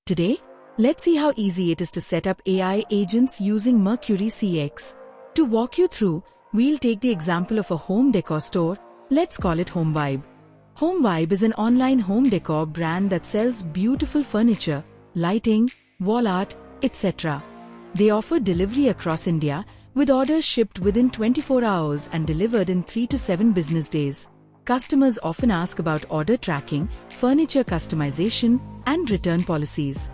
Today, let's see how easy it is to set up AI agents using Mercuri CX. To walk you through, we'll take the example of a home decor store. Let's call it Home Vibe. Home Vibe is an online home decor brand that sells beautiful furniture, lighting, wall art, etc. They offer delivery across India, with orders shipped within 24 hours and delivered in 3 to 7 business days. Customers often ask about order tracking, furniture customization, and return policies.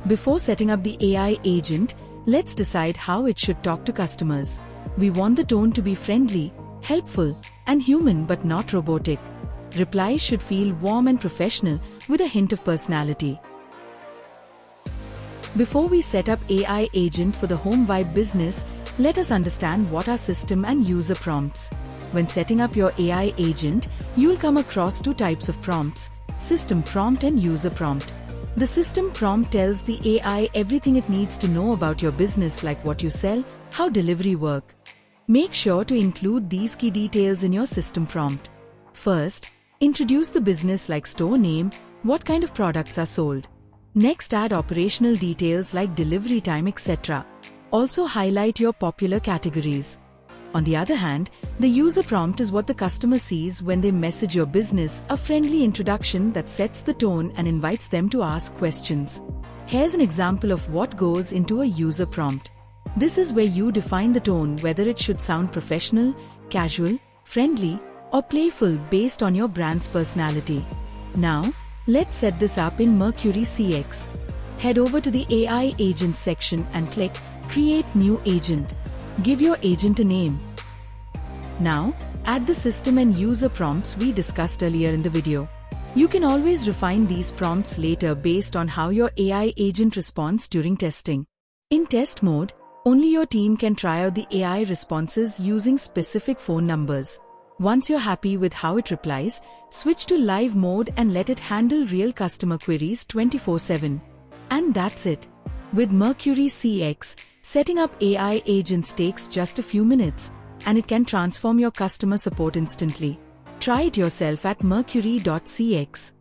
Before setting up the AI agent, let's decide how it should talk to customers. We want the tone to be friendly, helpful, and human but not robotic. Replies should feel warm and professional with a hint of personality. Before we set up AI agent for the Home Vibe business, let us understand what are system and user prompts. When setting up your AI agent, you'll come across two types of prompts: system prompt and user prompt. The system prompt tells the AI everything it needs to know about your business, like what you sell, how delivery work. Make sure to include these key details in your system prompt. First, introduce the business like store name, what kind of products are sold. Next, add operational details like delivery time, etc. Also highlight your popular categories. On the other hand, the user prompt is what the customer sees when they message your business, a friendly introduction that sets the tone and invites them to ask questions. Here's an example of what goes into a user prompt. This is where you define the tone, whether it should sound professional, casual, friendly, or playful based on your brand's personality. Now, let's set this up in Mercuri CX. Head over to the AI agent section and click Create New Agent. Give your agent a name. Now, add the system and user prompts we discussed earlier in the video. You can always refine these prompts later based on how your AI agent responds during testing. In test mode, only your team can try out the AI responses using specific phone numbers. Once you're happy with how it replies, switch to live mode and let it handle real customer queries 24/7. And that's it. With Mercuri CX, setting up AI agents takes just a few minutes, and it can transform your customer support instantly. Try it yourself at mercuri.cx.